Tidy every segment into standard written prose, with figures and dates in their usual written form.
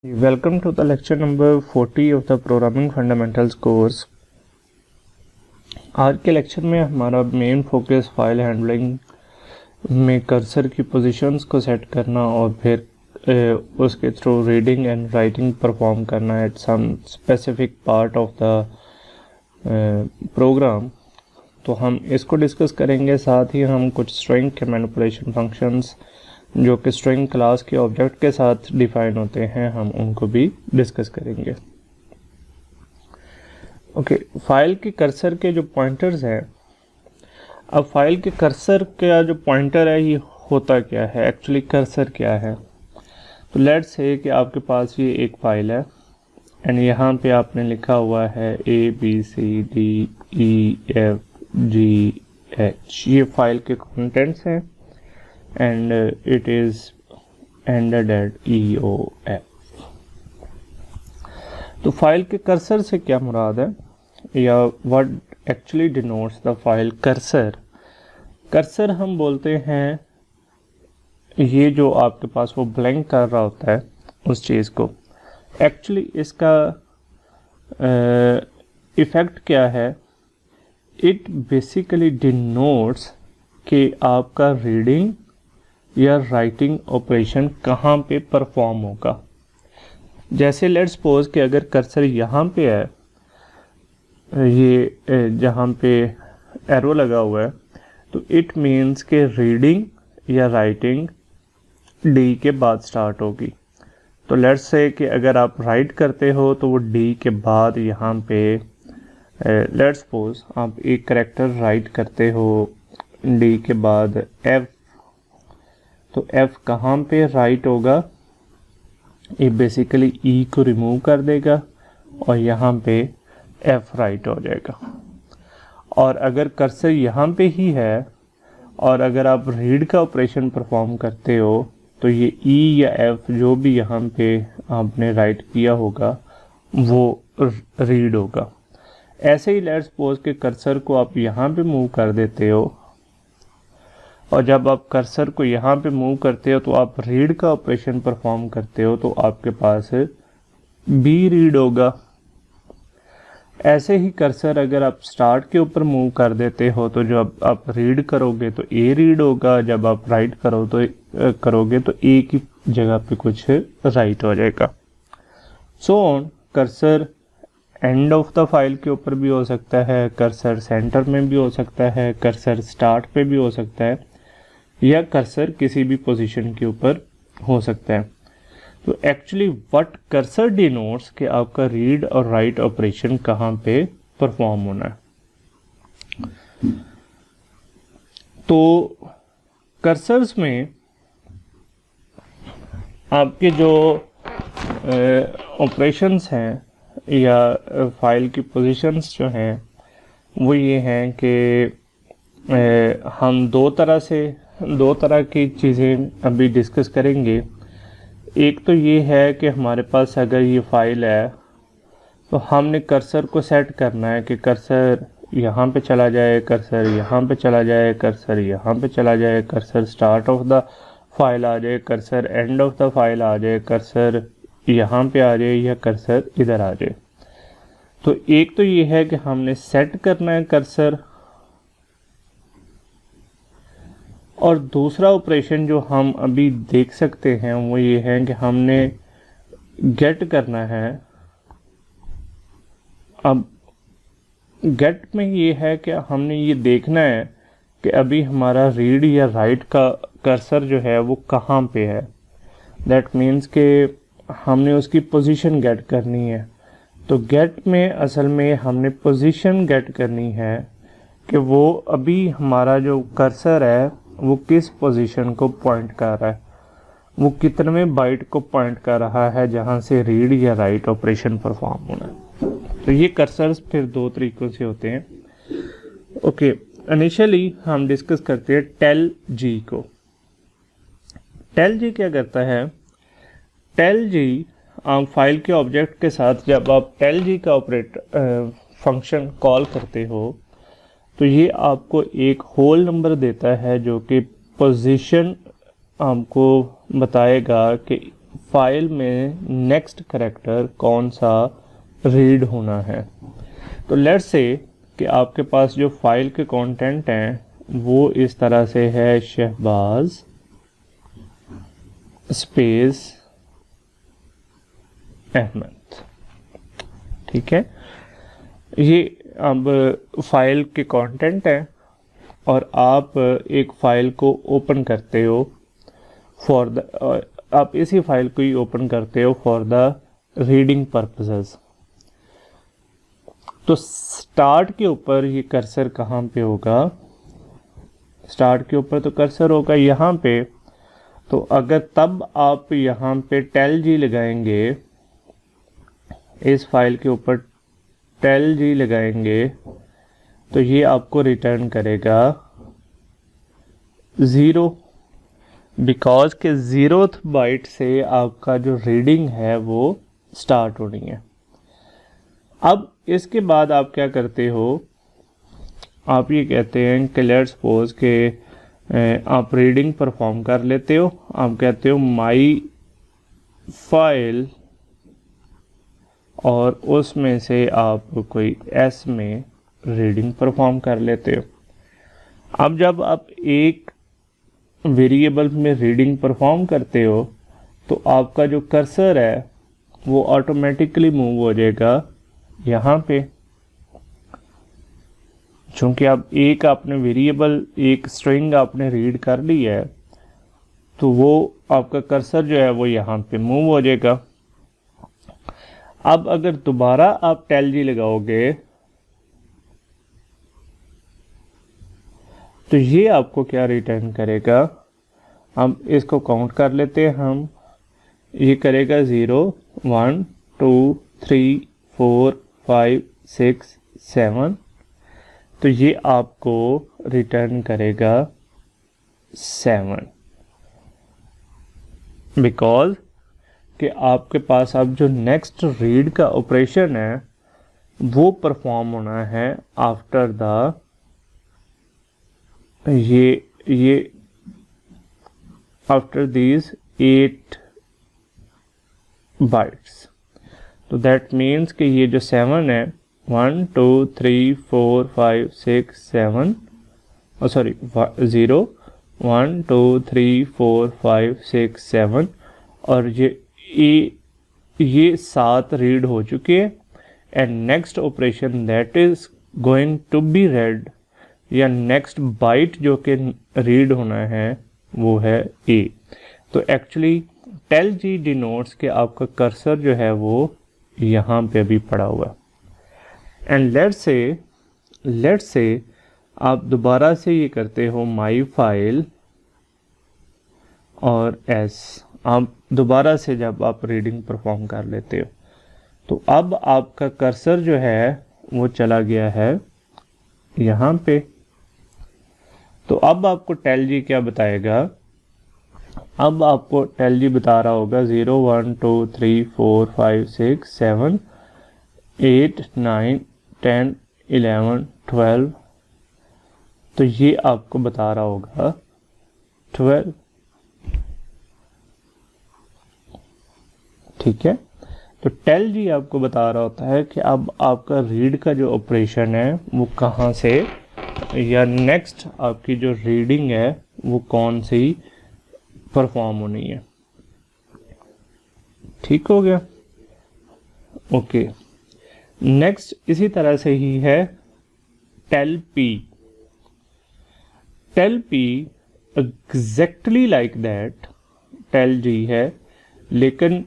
Welcome to the lecture number 40 of the Programming Fundamentals course। आज के lecture में हमारा मेन फोकस फाइल हैंडलिंग में कर्सर की पोजीशंस को सेट करना और फिर उसके through reading and writing perform करना at some specific part of the program. तो हम इसको डिस्कस करेंगे, साथ ही हम कुछ स्ट्रिंग के मैनिपुलेशन फंक्शंस जो कि स्ट्रिंग क्लास के ऑब्जेक्ट के साथ डिफाइन होते हैं, हम उनको भी डिस्कस करेंगे। ओके, फाइल के कर्सर के जो पॉइंटर्स हैं, अब फाइल के कर्सर का जो पॉइंटर है ये होता क्या है, एक्चुअली कर्सर क्या है। तो लेट्स से कि आपके पास ये एक फाइल है एंड यहाँ पे आपने लिखा हुआ है ABCDEFGH, ये फाइल के कंटेंट्स हैं and it is ended at EOF। तो फाइल के कर्सर से क्या मुराद है या what actually denotes the file cursor। Cursor हम बोलते हैं ये जो आपके पास वो ब्लैंक कर रहा होता है उस चीज़ को। एक्चुअली इसका इफ़ेक्ट क्या है, इट बेसिकली डिनोट्स कि आपका रीडिंग या राइटिंग ऑपरेशन कहाँ पे परफॉर्म होगा। जैसे लेट्स सपोज कि अगर कर्सर यहाँ पे है, ये जहाँ पे एरो लगा हुआ है, तो इट मीन्स के रीडिंग या राइटिंग डी के बाद स्टार्ट होगी। तो लेट्स से कि अगर आप राइट करते हो तो वो डी के बाद यहाँ पे लेट्स सपोज आप एक करैक्टर राइट करते हो डी के बाद एफ, तो F कहाँ पे राइट होगा, ये बेसिकली E को रिमूव कर देगा और यहाँ पे F राइट हो जाएगा। और अगर कर्सर यहाँ पे ही है और अगर आप रीड का ऑपरेशन परफॉर्म करते हो तो ये E या F जो भी यहाँ पे आपने राइट किया होगा वो रीड होगा। ऐसे ही लेट्स सपोज के कर्सर को आप यहाँ पे मूव कर देते हो और जब आप कर्सर को यहाँ पे मूव करते हो तो आप रीड का ऑपरेशन परफॉर्म करते हो तो आपके पास बी रीड होगा। ऐसे ही कर्सर अगर आप स्टार्ट के ऊपर मूव कर देते हो तो जब आप रीड करोगे तो ए रीड होगा, जब आप राइट करोगे तो ए की जगह पे कुछ राइट हो जाएगा। So on, cursor end of the file के ऊपर भी हो सकता है, कर्सर सेंटर में भी हो सकता है, कर्सर स्टार्ट पे भी हो सकता है, या कर्सर किसी भी पोजीशन के ऊपर हो सकता है। तो एक्चुअली व्हाट कर्सर डिनोट्स कि आपका रीड और राइट ऑपरेशन कहाँ पे परफॉर्म होना है। तो कर्सर्स में आपके जो ऑपरेशंस हैं या फाइल की पोजीशंस जो हैं वो ये हैं कि हम दो तरह की चीज़ें अभी डिस्कस करेंगे। एक तो ये है कि हमारे पास अगर ये फाइल है तो हमने कर्सर को सेट करना है कि कर्सर यहाँ पे चला जाए, कर्सर यहाँ पे चला जाए, कर्सर यहाँ पे चला जाए, cursor start of the file आ जाए, cursor end of the file आ जाए, कर्सर यहाँ पे आ जाए या कर्सर इधर आ जाए। तो एक तो ये है कि हमने सेट करना है कर्सर, और दूसरा ऑपरेशन जो हम अभी देख सकते हैं वो ये है कि हमने गेट करना है। अब गेट में ये है कि हमने ये देखना है कि अभी हमारा रीड या राइट का कर्सर जो है वो कहाँ पे है। दैट मीन्स कि हमने उसकी पोजीशन गेट करनी है। तो गेट में असल में हमने पोजीशन गेट करनी है कि वो अभी हमारा जो कर्सर है वो किस पोजीशन को पॉइंट कर रहा है, वो कितने बाइट को पॉइंट कर रहा है जहाँ से रीड या राइट ऑपरेशन परफॉर्म होना है। तो ये कर्सर्स फिर दो तरीक़ों से होते हैं। ओके, इनिशियली हम डिस्कस करते हैं टेल जी को। टेल जी क्या करता है, टेल जी आप फाइल के ऑब्जेक्ट के साथ जब आप टेल जी का फंक्शन कॉल करते हो तो ये आपको एक होल नंबर देता है जो कि पोजीशन आपको बताएगा कि फाइल में नेक्स्ट कैरेक्टर कौन सा रीड होना है। तो लेट्स से कि आपके पास जो फाइल के कंटेंट हैं वो इस तरह से है, शहबाज स्पेस अहमद। ठीक है, ये अब फाइल के कंटेंट है और आप एक फाइल को ओपन करते हो फॉर द आप इसी फाइल को ही ओपन करते हो फॉर द रीडिंग पर्पसेस। तो स्टार्ट के ऊपर ये कर्सर कहाँ पे होगा? स्टार्ट के ऊपर तो कर्सर होगा यहाँ पे। तो अगर तब आप यहाँ पे टेल जी लगाएंगे, इस फाइल के ऊपर टेल जी लगाएंगे, तो ये आपको रिटर्न करेगा 0, बिकॉज के 0th बाइट से आपका जो रीडिंग है वो स्टार्ट होनी है। अब इसके बाद आप क्या करते हो, आप ये कहते हैं कि लेट्स सपोज के आप रीडिंग परफॉर्म कर लेते हो। आप कहते हो माई फाइल और उसमें से आप कोई एस में रीडिंग परफॉर्म कर लेते हो। अब जब आप एक वेरिएबल में रीडिंग परफॉर्म करते हो तो आपका जो कर्सर है वो ऑटोमेटिकली मूव हो जाएगा यहाँ पे, चूंकि आप एक आपने वेरिएबल, एक स्ट्रिंग आपने रीड कर ली है, तो वो आपका कर्सर जो है वो यहाँ पे मूव हो जाएगा। अब अगर दोबारा आप टेल जी लगाओगे तो ये आपको क्या रिटर्न करेगा? हम इसको काउंट कर लेते हैं। हम ये करेगा 0 1 2 3 4 5 6 7। तो ये आपको रिटर्न करेगा 7, बिकॉज कि आपके पास अब जो नेक्स्ट रीड का ऑपरेशन है वो परफॉर्म होना है आफ्टर द ये आफ्टर दीज 8 बाइट्स। तो दैट मीन्स कि ये जो 7 है 1 2 3 4 5 6 7 सॉरी 0 1 2 3 4 5 6 7 और ये 7 रीड हो चुके हैं। And next operation that is going to be read, या नेक्स्ट बाइट जो कि रीड होना है वो है ए। तो एक्चुअली टेल जी डिनोट्स के आपका कर्सर जो है वो यहाँ पे अभी पड़ा हुआ है। एंड लेट्स से आप दोबारा से ये करते हो माई फाइल और एस, आप दोबारा से जब आप रीडिंग परफॉर्म कर लेते हो तो अब आपका कर्सर जो है वो चला गया है यहाँ पे। तो अब आपको टेल जी क्या बताएगा? अब आपको टेल जी बता रहा होगा 0 1 2 3 4 5 6 7 8 9 10 11 12। तो ये आपको बता रहा होगा 12। ठीक है, तो टेल जी आपको बता रहा होता है कि अब आपका रीड का जो ऑपरेशन है वो कहाँ से, या नेक्स्ट आपकी जो रीडिंग है वो कौन सी परफॉर्म होनी है। ठीक हो गया? ओके, नेक्स्ट इसी तरह से ही है tellp. Tellp exactly like that tellg है, लेकिन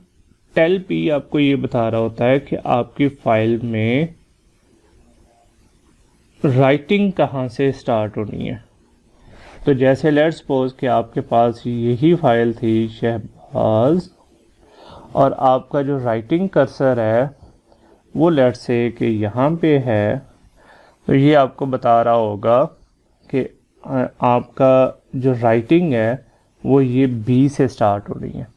टेल पी आपको ये बता रहा होता है कि आपकी फाइल में राइटिंग कहाँ से स्टार्ट होनी है। तो जैसे लेट्स सपोज कि आपके पास यही फाइल थी शहबाज, और आपका जो राइटिंग कर्सर है वो लेट्स से कि यहाँ पे है, तो ये आपको बता रहा होगा कि आपका जो राइटिंग है वो ये बी से स्टार्ट हो रही है।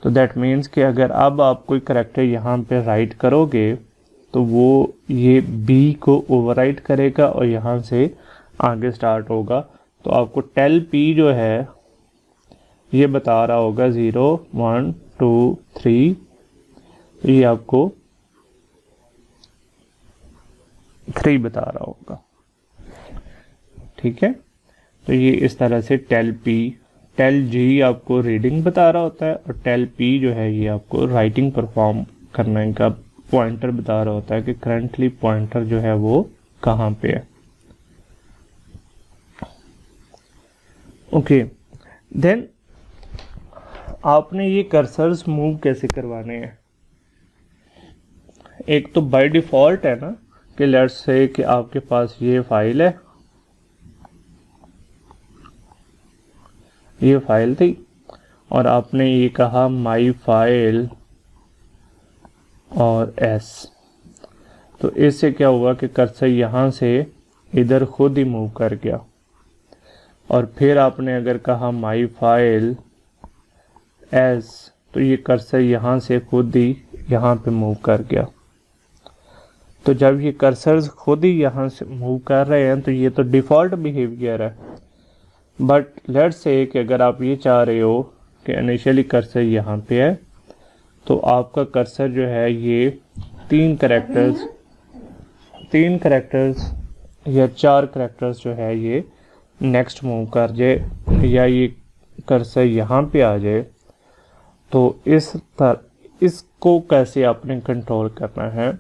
तो दैट मीन्स कि अगर अब आप कोई करैक्टर यहाँ पे राइट करोगे तो वो ये बी को ओवरराइट करेगा और यहाँ से आगे स्टार्ट होगा। तो आपको टेल पी जो है ये बता रहा होगा 0 1 2 3, ये आपको 3 बता रहा होगा। ठीक है, तो ये इस तरह से टेल जी आपको रीडिंग बता रहा होता है, और टेल पी जो है ये आपको राइटिंग परफॉर्म करने का पॉइंटर बता रहा होता है कि करंटली पॉइंटर जो है वो कहाँ पे है। ओके, देन आपने ये कर्सर्स मूव कैसे करवाने हैं। एक तो बाय डिफॉल्ट है ना कि लेट्स से कि आपके पास ये फाइल है, ये फाइल थी और आपने ये कहा माई फाइल और एस, तो इससे क्या हुआ कि कर्सर यहाँ से इधर खुद ही मूव कर गया। और फिर आपने अगर कहा माई फाइल एस, तो ये कर्सर यहाँ से खुद ही यहाँ पे मूव कर गया। तो जब ये कर्सर्स खुद ही यहाँ से मूव कर रहे हैं तो ये तो डिफ़ॉल्ट बिहेवियर है। बट लेट्स से कि अगर आप ये चाह रहे हो कि इनिशियली कर्सर यहाँ पे है, तो आपका कर्सर जो है ये 3 करैक्टर्स या 4 करैक्टर्स जो है ये नेक्स्ट मूव कर जाए, या ये कर्सर यहाँ पे आ जाए, तो इसको कैसे आपने कंट्रोल करना है।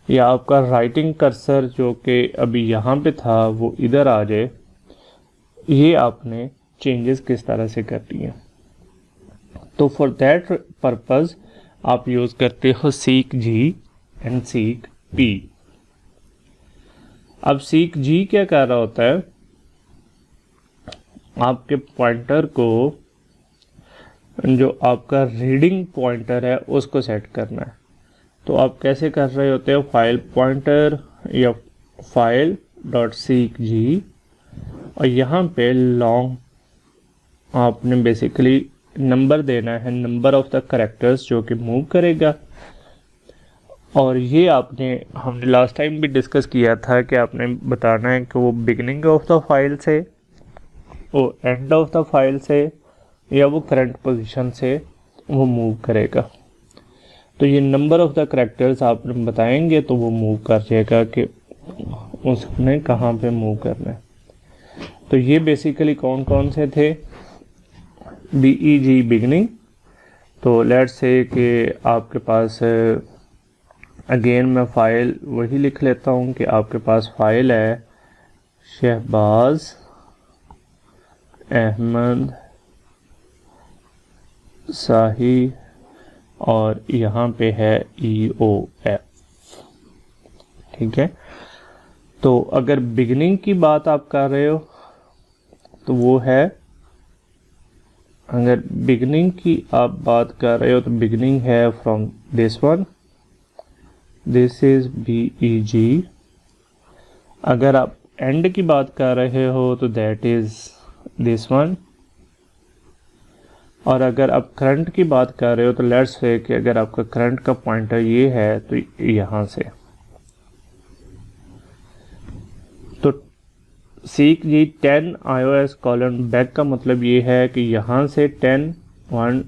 या आपका राइटिंग कर्सर जो कि अभी यहाँ पे था वो इधर आ जाए, ये आपने चेंजेस किस तरह से करनी है। तो फॉर दैट पर्पस आप यूज़ करते हो seek g and seek p. अब सीक जी क्या कर रहा होता है, आपके पॉइंटर को, जो आपका रीडिंग पॉइंटर है उसको सेट करना है। तो आप कैसे कर रहे होते हो, फाइल पॉइंटर या फाइल डॉट सीक जी, और यहाँ पे लॉन्ग आपने बेसिकली नंबर देना है, नंबर ऑफ द करैक्टर्स जो कि मूव करेगा। और ये हमने लास्ट टाइम भी डिस्कस किया था कि आपने बताना है कि वो बिगिनिंग ऑफ द फाइल से, वो एंड ऑफ द फाइल से, या वो करंट पोजीशन से वो मूव करेगा। तो ये नंबर ऑफ द करैक्टर्स आप बताएंगे तो वो मूव कर जाएगा कि उसने कहाँ पे मूव करना है। तो ये बेसिकली कौन कौन से थे, BEG बिगनिंग। तो लेट्स से कि आपके पास अगेन मैं फ़ाइल वही लिख लेता हूँ कि आपके पास फ़ाइल है शहबाज अहमद साही, और यहाँ पे है EOF। ठीक है, तो अगर बिगनिंग की बात आप कर रहे हो तो वो है, अगर बिगनिंग की आप बात कर रहे हो तो बिगनिंग है from this one, this is BEG। अगर आप एंड की बात कर रहे हो तो दैट इज दिस वन। और अगर आप करंट की बात कर रहे हो तो लेट्स से कि अगर आपका करंट का पॉइंटर ये है तो यहाँ से, तो सीक जी 10 iOS कॉलन बैक का मतलब ये है कि यहाँ से 10 1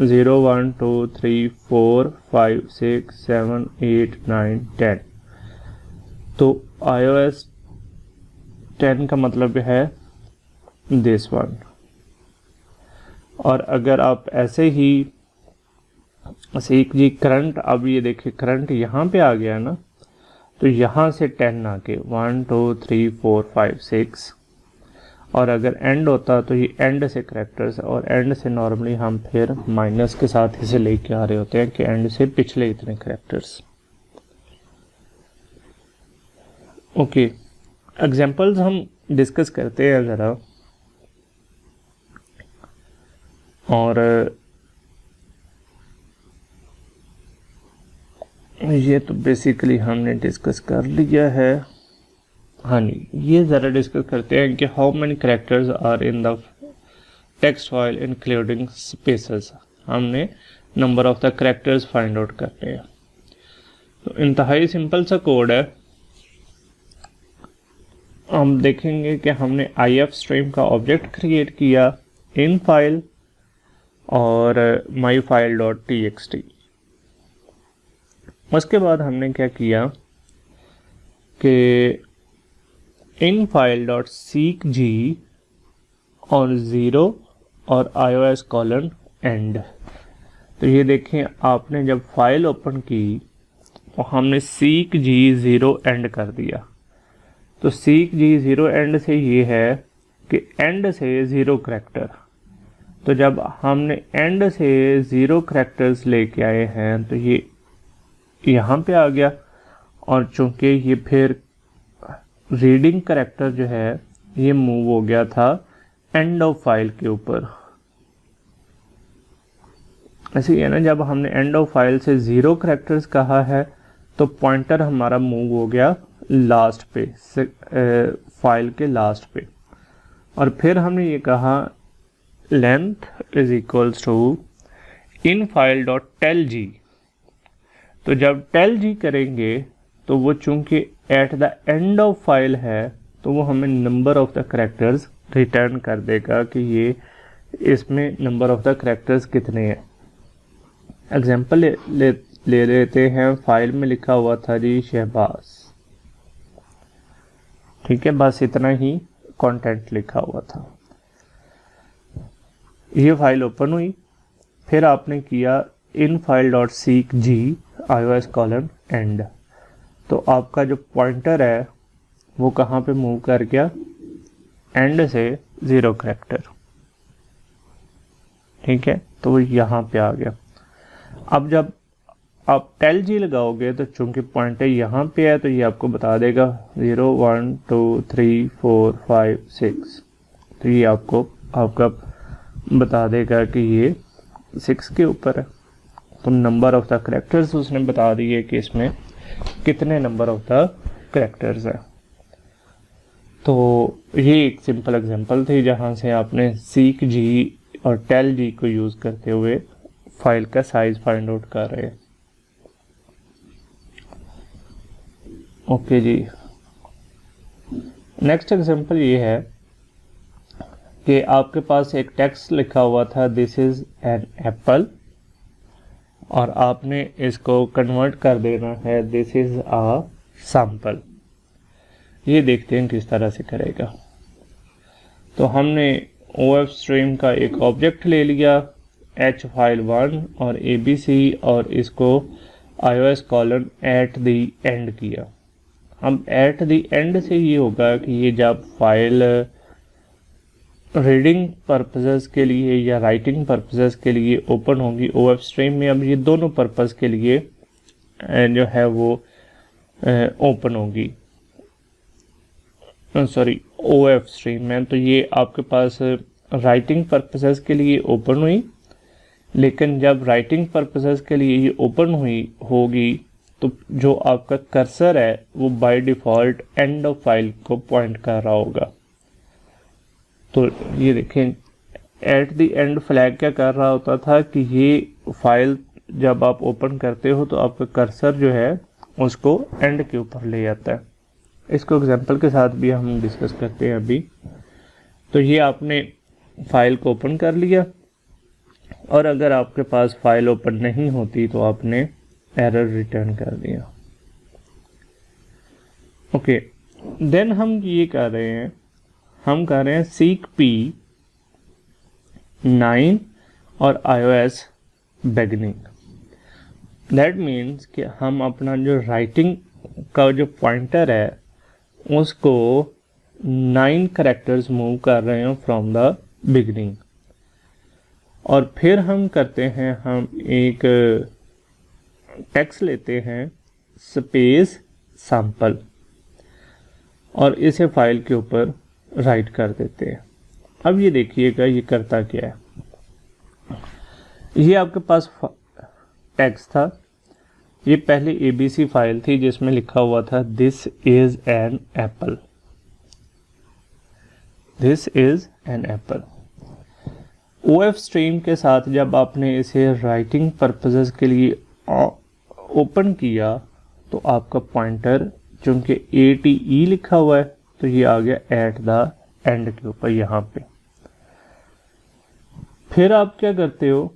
0 1 2 3 4 5 6 7 8 9 10, तो iOS 10 का मतलब है दिस वन। और अगर आप ऐसे ही सीख जी करंट, अब ये देखिए करंट यहाँ पे आ गया ना, तो यहाँ से 10 आके 1 2 3 4 5 6, और अगर एंड होता तो ये एंड से करैक्टर्स, और एंड से नॉर्मली हम फिर माइनस के साथ इसे लेके आ रहे होते हैं कि एंड से पिछले इतने करैक्टर्स। ओके, एग्जांपल्स हम डिस्कस करते हैं ज़रा। और ये तो बेसिकली हमने डिस्कस कर लिया है। हाँ जी, ये ज़रा डिस्कस करते हैं कि how many characters are in the text file including spaces. हमने number of the characters find out करते हैं। तो इंतहाई सिंपल सा कोड है। हम देखेंगे कि हमने IF स्ट्रीम का ऑब्जेक्ट क्रिएट किया इन फाइल, और myfile.txt। उसके बाद हमने क्या किया कि इन file.seekg और 0 और ios:end। तो ये देखें, आपने जब फाइल ओपन की तो हमने seekg 0 एंड कर दिया। तो seekg 0 एंड से ये है कि एंड से 0 करैक्टर। तो जब हमने एंड से 0 करैक्टर्स लेके आए हैं तो ये यहाँ पे आ गया, और चूंकि ये फिर रीडिंग करैक्टर जो है ये मूव हो गया था एंड ऑफ फाइल के ऊपर। ऐसे ही है ना, जब हमने एंड ऑफ फाइल से 0 करैक्टर्स कहा है तो पॉइंटर हमारा मूव हो गया लास्ट पे, फाइल के लास्ट पे। और फिर हमने ये कहा length is equals to in file dot tellg. तो जब टेल जी करेंगे तो वो चूंकि at the end of file है तो वो हमें number of the characters return कर देगा कि ये इसमें नंबर ऑफ द करैक्टर्स कितने हैं। एग्जाम्पल ले लेते हैं। फाइल में लिखा हुआ था जी शहबाज, ठीक है, बस इतना ही कंटेंट लिखा हुआ था। ये फाइल ओपन हुई, फिर आपने किया in file dot seek g ios:end। तो आपका जो पॉइंटर है वो कहाँ पे मूव कर गया, एंड से 0 करैक्टर, ठीक है, तो वो यहाँ पे आ गया। अब जब आप टेल जी लगाओगे तो चूंकि पॉइंटर यहाँ पे है तो ये आपको बता देगा 0 1 2 3 4 5 6। तो ये आपका बता देगा कि ये 6 के ऊपर है। तो नंबर ऑफ द करैक्टर्स उसने बता दिए कि इसमें कितने नंबर ऑफ द करैक्टर्स है। तो ये एक सिंपल एग्जांपल थी जहाँ से आपने सीक जी और टेल जी को यूज़ करते हुए फाइल का साइज फाइंड आउट कर रहे हैं। ओके जी, नेक्स्ट एग्जांपल ये है कि आपके पास एक टेक्स्ट लिखा हुआ था दिस इज एन एप्पल, और आपने इसको कन्वर्ट कर देना है दिस इज अ सैंपल। ये देखते हैं किस तरह से करेगा। तो हमने OFStream का एक ऑब्जेक्ट ले लिया h-file1 और abc और इसको ios:@end किया। अब एट द एंड से ये होगा कि ये जब फाइल रीडिंग पर्पसेस के लिए या राइटिंग पर्पसेस के लिए ओपन होगी OFStream में, अब ये दोनों पर्पस के लिए जो है वो ओपन होगी, सॉरी OFStream में। तो ये आपके पास राइटिंग पर्पसेस के लिए ओपन हुई, लेकिन जब राइटिंग पर्पसेस के लिए ये ओपन होगी तो जो आपका कर्सर है वो by default and of file को पॉइंट कर रहा होगा। तो ये देखें, एट द एंड फ्लैग क्या कर रहा होता था कि ये फाइल जब आप ओपन करते हो तो आपका कर्सर जो है उसको एंड के ऊपर ले जाता है। इसको एग्जांपल के साथ भी हम डिस्कस करते हैं अभी। तो ये आपने फाइल को ओपन कर लिया, और अगर आपके पास फाइल ओपन नहीं होती तो आपने एरर रिटर्न कर दिया। ओके, देन हम ये कर रहे हैं, हम कर रहे हैं सीक p 9 और iOS बिगनिंग। दैट मीन्स कि हम अपना जो राइटिंग का जो पॉइंटर है उसको 9 करैक्टर्स मूव कर रहे हैं फ्रॉम द बिगनिंग। और फिर हम करते हैं, हम एक टेक्स्ट लेते हैं स्पेस सैंपल और इसे फाइल के ऊपर राइट कर देते हैं। अब ये देखिएगा ये करता क्या है। ये आपके पास टेक्स्ट था, ये पहले ABC फाइल थी जिसमें लिखा हुआ था this is an apple, this is an apple. OFStream के साथ जब आपने इसे राइटिंग पर्पसेस के लिए ओपन किया तो आपका पॉइंटर चूंकि ATE लिखा हुआ है तो ये आ गया एट द एंड के ऊपर यहाँ पे। फिर आप क्या करते हो,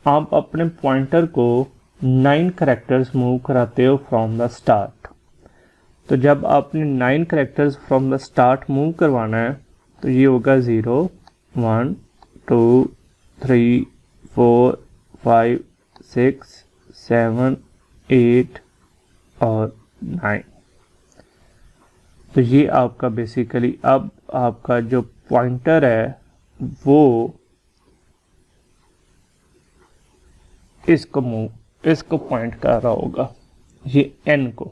आप अपने पॉइंटर को 9 कैरेक्टर्स मूव कराते हो फ्रॉम द स्टार्ट। तो जब आपने 9 characters from the start move करवाना है तो ये होगा 0 1 2 3 4 5 6 7 8 और 9। तो ये आपका बेसिकली अब आपका जो पॉइंटर है वो इसको पॉइंट कर रहा होगा, ये n को।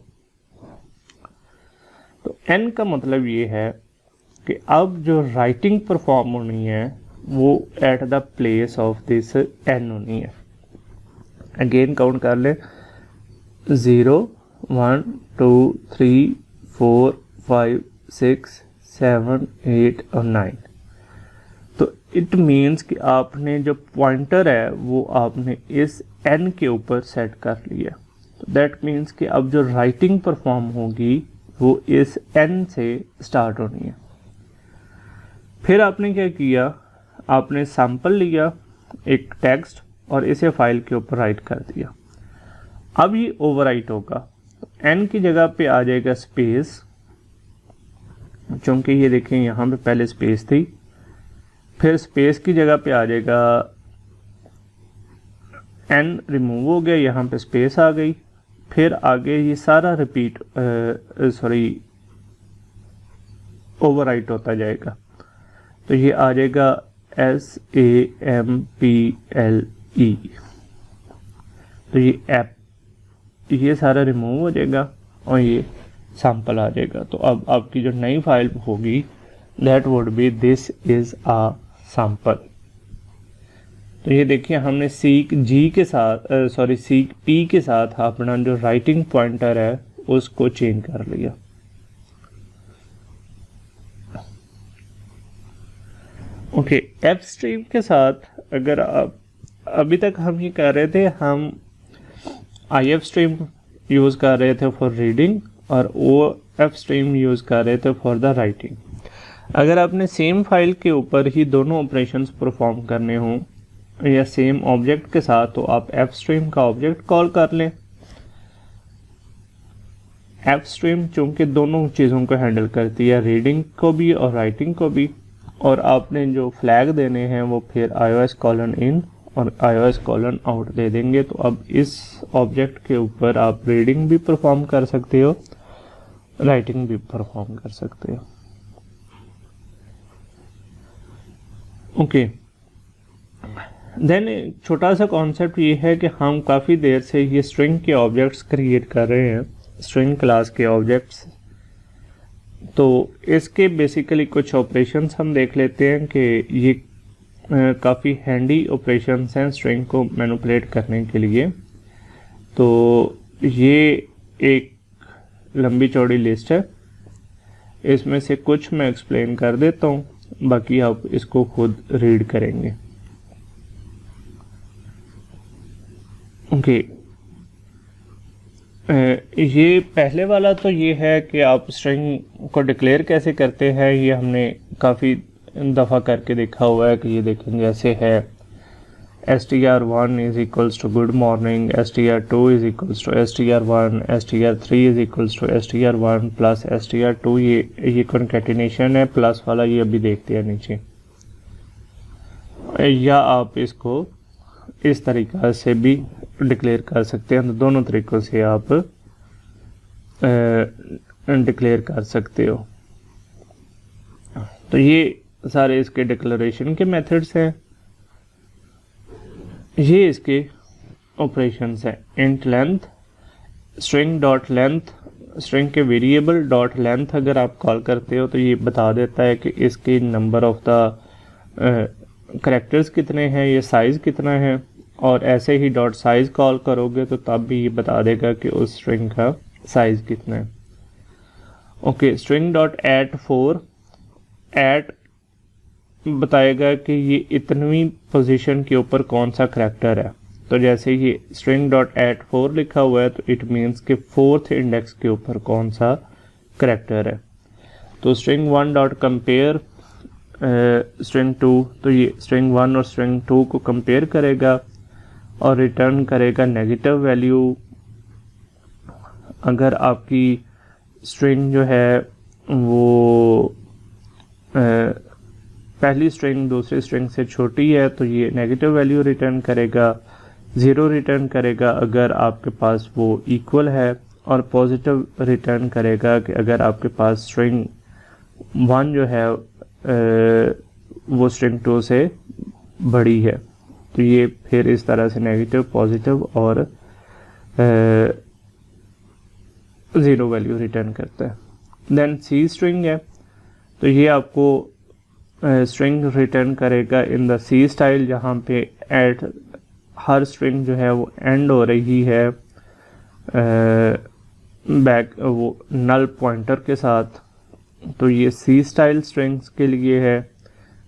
तो n का मतलब ये है कि अब जो राइटिंग परफॉर्म होनी है वो at the place of this n होनी है। अगेन काउंट कर ले, 0 1 2 3 4 5 6 7 8 और 9। तो इट मीन्स कि आपने जो पॉइंटर है वो आपने इस n के ऊपर सेट कर लिया। तो दैट मीन्स कि अब जो राइटिंग परफॉर्म होगी वो इस n से स्टार्ट होनी है। फिर आपने क्या किया, आपने सैंपल लिया एक टेक्स्ट और इसे फाइल के ऊपर राइट कर दिया। अब ये ओवरराइट होगा, n की जगह पे आ जाएगा स्पेस, चूंकि ये देखें यहाँ पे पहले स्पेस थी, फिर स्पेस की जगह पे आ जाएगा n रिमूव हो गया, यहाँ पे स्पेस आ गई, फिर आगे ये सारा रिपीट ओवरराइट होता जाएगा। तो ये आ जाएगा SAMPLE। तो ये ऐप, ये सारा रिमूव हो जाएगा और ये सैंपल आ जाएगा। तो अब आपकी जो नई फाइल होगी that would be this is a sample. तो ये देखिए हमने सीक P के साथ अपना जो राइटिंग पॉइंटर है उसको चेंज कर लिया। ओके, एफ स्ट्रीम के साथ अगर आप अभी तक हम ये कर रहे थे, हम IF स्ट्रीम यूज़ कर रहे थे फॉर रीडिंग और OF स्ट्रीम यूज़ कर रहे थे फॉर द राइटिंग। अगर आपने सेम फाइल के ऊपर ही दोनों ऑपरेशंस परफॉर्म करने हों या सेम ऑब्जेक्ट के साथ, तो आप एफ स्ट्रीम का ऑब्जेक्ट कॉल कर लें। एफ स्ट्रीम चूंकि दोनों चीज़ों को हैंडल करती है, रीडिंग को भी और राइटिंग को भी, और आपने जो फ्लैग देने हैं वो फिर iOS:in और iOS:out दे देंगे। तो अब इस ऑब्जेक्ट के ऊपर आप रीडिंग भी परफॉर्म कर सकते हो, राइटिंग भी परफॉर्म कर सकते हो। ओके, देन छोटा सा कॉन्सेप्ट ये है कि हम काफ़ी देर से ये स्ट्रिंग के ऑब्जेक्ट्स क्रिएट कर रहे हैं, स्ट्रिंग क्लास के ऑब्जेक्ट्स। तो इसके बेसिकली कुछ ऑपरेशंस हम देख लेते हैं कि ये काफ़ी हैंडी ऑपरेशंस हैं स्ट्रिंग को मैनिपुलेट करने के लिए। तो ये एक लंबी चौड़ी लिस्ट है, इसमें से कुछ मैं एक्सप्लेन कर देता हूँ, बाकी आप इसको खुद रीड करेंगे। ओके, ये पहले वाला तो ये है कि आप स्ट्रिंग को डिक्लेयर कैसे करते हैं, ये हमने काफ़ी दफ़ा करके देखा हुआ है कि ये देखें जैसे है str1 is equals to good morning, str2 is equals to str1, str3 is equals to str1 plus str2। ये कॉन्केटिनेशन है, प्लस वाला ये अभी देखते हैं नीचे। या आप इसको इस तरीक़ा से भी डिक्लेयर कर सकते हैं, तो दोनों तरीक़ों से आप डिक्लेयर कर सकते हो। तो ये सारे इसके डिक्लेरेशन के मेथड्स हैं, ये इसके ऑपरेशंस हैं। Int length, string dot length, string के वेरिएबल डॉट लेंथ अगर आप कॉल करते हो तो ये बता देता है कि इसकी नंबर ऑफ द कैरेक्टर्स कितने हैं, ये साइज़ कितना है। और ऐसे ही डॉट साइज़ कॉल करोगे तो तब भी ये बता देगा कि उस स्ट्रिंग का साइज़ कितना है। Okay, string dot at 4 at बताएगा कि ये इतनवीं पोजीशन के ऊपर कौन सा करैक्टर है। तो जैसे ये स्ट्रिंग डॉट एट 4 लिखा हुआ है तो इट मीन्स कि 4th इंडेक्स के ऊपर कौन सा करैक्टर है। तो स्ट्रिंग 1 डॉट कंपेयर स्ट्रिंग 2, तो ये स्ट्रिंग 1 और स्ट्रिंग 2 को कंपेयर करेगा और रिटर्न करेगा नेगेटिव वैल्यू। अगर आपकी स्ट्रिंग जो है वो पहली स्ट्रिंग दूसरी स्ट्रिंग से छोटी है तो ये नेगेटिव वैल्यू रिटर्न करेगा, 0 रिटर्न करेगा अगर आपके पास वो इक्वल है, और पॉजिटिव रिटर्न करेगा कि अगर आपके पास स्ट्रिंग 1 जो है वो स्ट्रिंग 2 से बड़ी है। तो ये फिर इस तरह से नेगेटिव, पॉजिटिव और 0 वैल्यू रिटर्न करता है। देन सी स्ट्रिंग है, तो ये आपको स्ट्रिंग रिटर्न करेगा इन द सी स्टाइल, जहाँ पे एट हर स्ट्रिंग जो है वो एंड हो रही है बैक वो नल पॉइंटर के साथ। तो ये सी स्टाइल स्ट्रिंग्स के लिए है।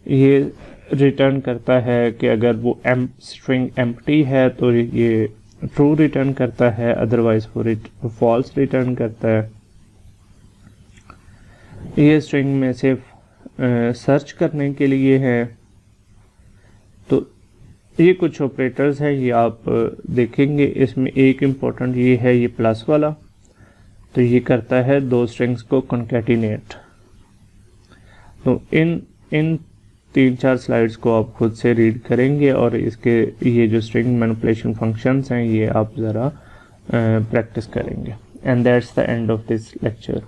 ये रिटर्न करता है कि अगर वो स्ट्रिंग एम्प्टी है तो ये ट्रू रिटर्न करता है, अदरवाइज वो फॉल्स रिटर्न करता है। ये स्ट्रिंग में से सर्च करने के लिए है। तो ये कुछ ऑपरेटर्स हैं, ये आप देखेंगे। इसमें एक इम्पोर्टेंट ये है, ये प्लस वाला, तो ये करता है 2 स्ट्रिंग्स को कॉन्कैटिनेट। तो इन 3-4 स्लाइड्स को आप खुद से रीड करेंगे और इसके ये जो स्ट्रिंग मैनिपुलेशन फंक्शंस हैं ये आप ज़रा प्रैक्टिस करेंगे। And that's the end of this lecture.